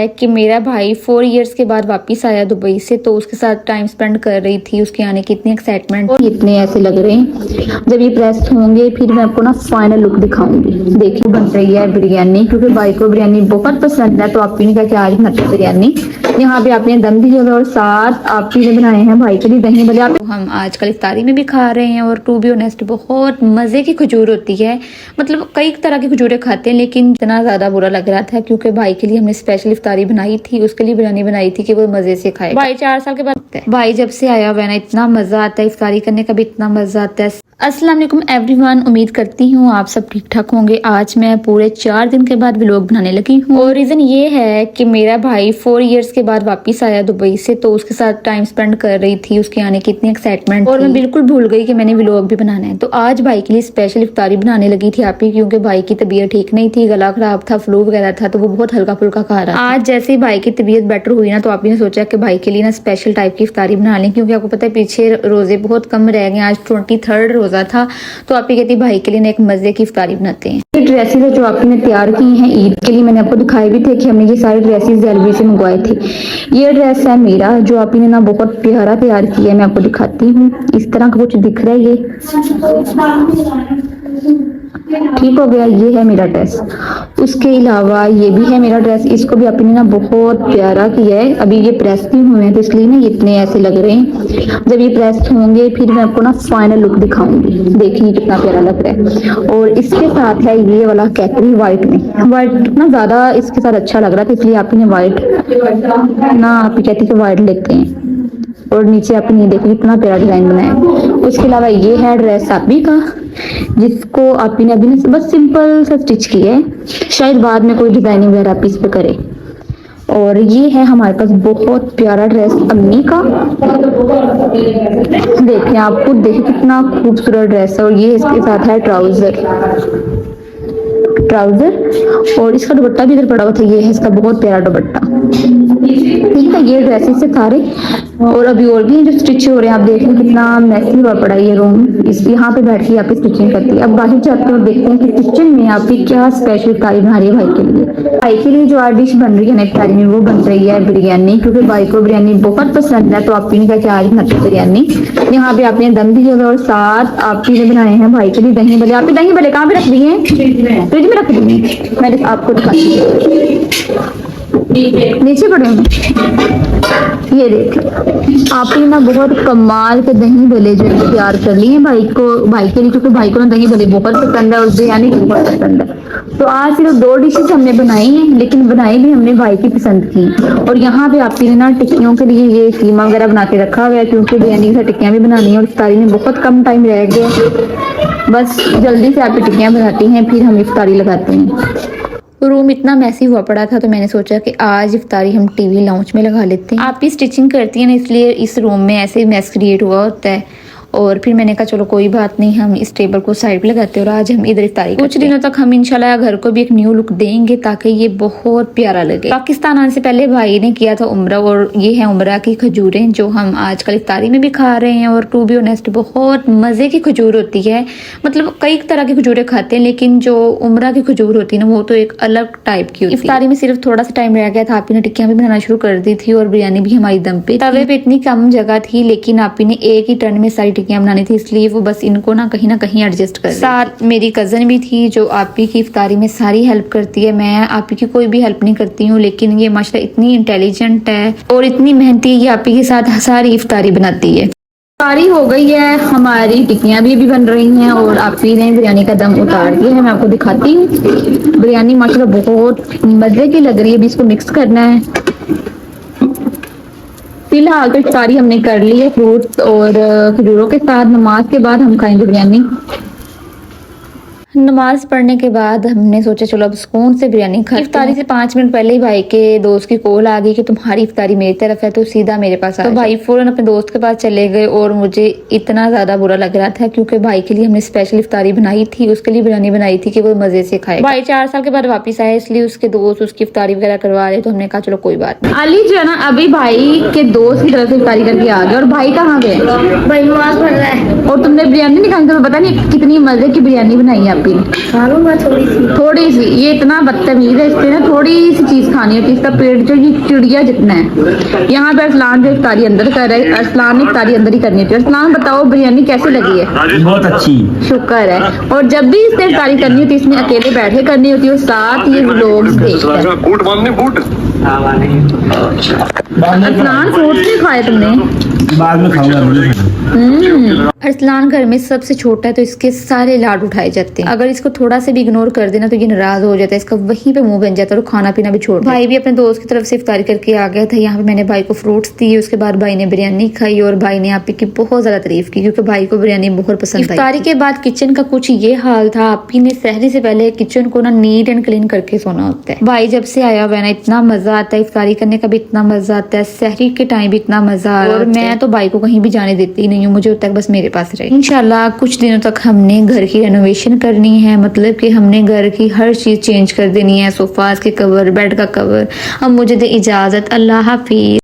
है कि मेरा भाई 4 इयर्स के बाद वापस आया दुबई से, तो उसके साथ टाइम स्पेंड कर रही थी। उसके आने की इतनी एक्साइटमेंट, इतने ऐसे लग रहे हैं। जब ये प्रेस होंगे फिर मैं आपको ना फाइनल लुक दिखाऊंगी। देखिए बन रही है बिरयानी, क्योंकि भाई को बिरयानी बहुत पसंद है, तो आप ने कहा कि आज बनाते हैं बिरयानी। यहाँ पे आपने दम दिया हुआ और साथ आप ने बनाए हैं भाई के लिए दही भले। आप हम आजकल इफ्तारी में भी खा रहे हैं। और टू बी ऑनेस्ट बहुत मज़े की खजूर होती है, मतलब कई तरह की खजूरें खाते हैं, लेकिन इतना ज़्यादा बुरा लग रहा था क्योंकि भाई के लिए हमने स्पेशल इफ्तारी बनाई थी, उसके लिए बिरयानी बनाई थी कि वो मज़े से खाए। भाई 4 साल के बाद भाई जब से आया हुआ है ना, इतना मज़ा आता है, इफ्तारी करने का भी इतना मज़ा आता है। अस्सलाम वालेकुम एवरीवन, उम्मीद करती हूँ आप सब ठीक ठाक होंगे। आज मैं पूरे 4 दिन के बाद व्लॉग बनाने लगी हूँ और रीज़न ये है कि मेरा भाई 4 इयर्स के बाद वापस आया दुबई से, तो उसके साथ टाइम स्पेंड कर रही थी। उसके आने की इतनी एक्साइटमेंट और मैं बिल्कुल भूल गई कि मैंने व्लॉग भी बनाना है। तो आज भाई के लिए स्पेशल इफ्तारी बनाने लगी थी आप ही, क्योंकि भाई की तबीयत ठीक नहीं थी, गला खराब था, फ्लू वगैरह था, तो वो बहुत हल्का फुल्का खा रहा था। आज जैसे ही भाई की तबीयत बेटर हुई ना, तो आप ही ने सोचा कि भाई के लिए ना स्पेशल टाइप की इफ्तारी बना लें, क्योंकि आपको पता है पीछे रोजे बहुत कम रह गए। आज 23rd रोजा था, तो आप ही कहती भाई के लिए एक मजे की इफ्तारी बनाते हैं। ये ड्रेसेस जो आपने तैयार की हैं ईद के लिए, मैंने आपको दिखाए भी थे कि हमने ये सारे ड्रेसेस जेलवी से मंगवाए थे। ये ड्रेस है मेरा, जो आप ने ना बहुत प्यारा तैयार किया है। मैं आपको दिखाती हूँ, इस तरह का कुछ दिख रहा है ये, ठीक हो गया। ये है मेरा ड्रेस। उसके अलावा ये भी है मेरा ड्रेस, इसको भी आपने ना बहुत प्यारा किया है। अभी ये प्रेस नहीं हुए हैं, तो इसलिए ना इतने ऐसे लग रहे हैं। जब ये प्रेस होंगे फिर मैं आपको ना फाइनल लुक दिखाऊंगी। देखिए कितना प्यारा लग रहा है। और इसके साथ है ये वाला कैपरी व्हाइट में, व्हाइट ना ज्यादा इसके साथ अच्छा लग रहा था, इसलिए आपने व्हाइट ना आप कहती है व्हाइट लेते हैं। और नीचे आपने देखिए कितना प्यारा डिजाइन बनाया है। उसके अलावा ये है ड्रेस आपी का, जिसको आप ने अभी बस सिंपल सा स्टिच किया है, शायद बाद में कोई डिजाइनिंग वगैरह आप इस पे करे। और ये है हमारे पास बहुत प्यारा ड्रेस अम्मी का, देखिए आप खुद देखिए कितना खूबसूरत ड्रेस है। और ये इसके साथ है ट्राउजर, और इसका दुपट्टा भी इधर पड़ा हुआ था। ये है इसका बहुत प्यारा दुपट्टा, ठीक है। ये ड्रेसेस से सारे, और अभी और भी जो स्टिच हो रहे हैं। आप देख रहे हैं कितना मैसी हुआ पड़ा है ये रूम, इस यहाँ पे बैठ के यहाँ पे स्टिचिंग करती है। अब बाहर जाते हैं और देखते हैं कि किचन में यहाँ पे क्या स्पेशल इफ्तारी बना रही है भाई के लिए। भाई के लिए जो आज डिश बन रही है ना इफ्तारी में, वो बन रही है बिरयानी, क्योंकि भाई को बिरयानी बहुत पसंद है, तो आप ने कहा कि आज बनाते हैं बिरयानी। यहाँ पे आपने दम दिया हुआ और साथ आप ने बनाए हैं भाई के लिए दही भले। आपने दही भले कहाँ पे रख दिए हैं? फ्रिज में रख दिए। मैंने आपको दिखाती हूँ, नीचे पड़े हैं। ये देखिए आप ही ना बहुत कमाल के दही भले जो तैयार कर लिए हैं भाई के लिए, क्योंकि भाई को ना दही भले बहुत पसंद है और बिरयानी बहुत पसंद है। तो आज सिर्फ 2 डिशेस हमने बनाई हैं, लेकिन बनाई भी हमने भाई की पसंद की। और यहाँ पे आप ही ना टिक्कियों के लिए ये कीमा वगैरह बना के रखा हुआ है, क्योंकि बिरयानी के साथ टिक्कियाँ भी बनानी है और इफ्तारी में बहुत कम टाइम रह गया, बस जल्दी से आप टिक्कियाँ बनाती हैं फिर हम इफ्तारी लगाते हैं। रूम इतना मैसी हुआ पड़ा था, तो मैंने सोचा कि आज इफ्तारी हम टीवी लाउंज में लगा लेते हैं। आप भी स्टिचिंग करती हैं ना, इसलिए इस रूम में ऐसे मैस क्रिएट हुआ होता है। और फिर मैंने कहा चलो कोई बात नहीं, हम इस टेबल को साइड पे लगाते हैं और आज हम इधर इफ्तारी। कुछ दिनों तक हम इंशाल्लाह घर को भी एक न्यू लुक देंगे, ताकि ये बहुत प्यारा लगे। पाकिस्तान आने से पहले भाई ने किया था उम्रा, और ये है उम्रा की खजूरें जो हम आजकल इफ्तारी में भी खा रहे हैं। और टू बी ऑनेस्ट बहुत मजे की खजूर होती है, मतलब कई तरह की खजूरें खाते हैं, लेकिन जो उम्रा की खजूर होती है ना, वो तो एक अलग टाइप की होती है। इफ्तारी में सिर्फ थोड़ा सा टाइम रह गया था, आप ने टिक्कियां भी बनाना शुरू कर दी थी और बिरयानी भी हमारी दम पे। तवे पे इतनी कम जगह थी, लेकिन आप ने एक ही टर्न में सारी टिक्कियां बनानी थी, इसलिए वो बस इनको ना कहीं एडजस्ट कर। साथ मेरी कजन भी थी जो आपी की इफ्तारी में सारी हेल्प करती है। मैं आपी की कोई भी हेल्प नहीं करती हूँ, लेकिन ये माशाल्लाह इतनी इंटेलिजेंट है और इतनी मेहनती, ये आपी के साथ सारी इफ्तारी बनाती है। सारी हो गई है, हमारी टिक्कियां भी बन रही हैं और आपी ने बिरयानी का दम उतार दिया है। मैं आपको दिखाती हूँ, बिरयानी माशाल्लाह बहुत मजे की लग रही है। अभी इसको मिक्स करना है। फिलहाल तो इफ्तारी हमने कर ली है फ्रूट्स और खजूरों के साथ। नमाज के बाद हम खाएंगे बिरयानी। नमाज पढ़ने के बाद हमने सोचा चलो अब सुकून से बिरयानी खाते हैं। इफ्तारी से 5 मिनट पहले ही भाई के दोस्त की कॉल आ गई कि तुम्हारी इफ्तारी मेरी तरफ है, तो सीधा मेरे पास आ। तो भाई फौरन अपने दोस्त के पास चले गए और मुझे इतना ज्यादा बुरा लग रहा था, क्योंकि भाई के लिए हमने स्पेशल इफ्तारी बनाई थी, उसके लिए बिरयानी बनाई थी कि वो मजे से खाए। भाई 4 साल के बाद वापस आया, इसलिए उसके दोस्त उसकी इफ्तारी वगैरह करवा रहे, तो हमने कहा चलो कोई बात नहीं। अली जो है ना अभी भाई के दोस्त की तरफ से इफ्तारी करके आ गए। और भाई कहाँ गए? भाई नमाज पढ़ रहा है। और तुमने बिरयानी नहीं खाई, तो पता नहीं कितनी मजे की बिरयानी बनाई है आपी ने थोड़ी सी। ये इतना बदतमीज है, इससे ना थोड़ी सी चीज खानी होती है। इसका पेट जो ये चिड़िया जितना है। यहाँ पे अरसलान जो इफ्तारी अंदर कर रहा है, अरसलान ने इफ्तारी अंदर ही करनी होती है। अरसलान बताओ बिरयानी कैसे लगी है? बहुत अच्छी। शुक्र है। और जब भी इसने इफ्तारी करनी होती है, इसने अकेले बैठे करनी होती है और साथ ये व्लॉग्स देखता है। बूट बांधने बूट अरसलान फ्रूट्स नहीं खाए तुमने? बाद में खाऊंगा। अरसलान घर में सबसे छोटा है तो इसके सारे लाड उठाए जाते हैं। अगर इसको थोड़ा से भी इग्नोर कर देना तो ये नाराज हो जाता है, इसका वहीं पे मुंह बन जाता है और खाना पीना भी छोड़ देता है। भाई भी अपने दोस्त की तरफ से इफ्तारी करके आ गया था। यहाँ पे मैंने भाई को फ्रूट्स दिए, उसके बाद भाई ने बिरयानी खाई और भाई ने आपी की बहुत ज्यादा तारीफ की क्योंकि भाई को बिरयानी बहुत पसंद आई। इफ्तारी के बाद किचन का कुछ ये हाल था। आपी ने सहरी से पहले किचन को ना नीट एंड क्लीन करके सोना होता है। भाई जब से आया हुआ है ना, इतना मजा आता है, इफ्तारी करने का भी इतना मजा आता है, सहरी के टाइम भी इतना मजा आ रहा है। और मैं तो भाई को कहीं भी जाने देती ही नहीं हूँ, मुझे तक बस मेरे पास रहे। इंशाल्लाह कुछ दिनों तक हमने घर की रेनोवेशन करनी है, मतलब कि हमने घर की हर चीज चेंज कर देनी है, सोफास के कवर, बेड का कवर। अब मुझे दे इजाजत, अल्लाह हाफिज।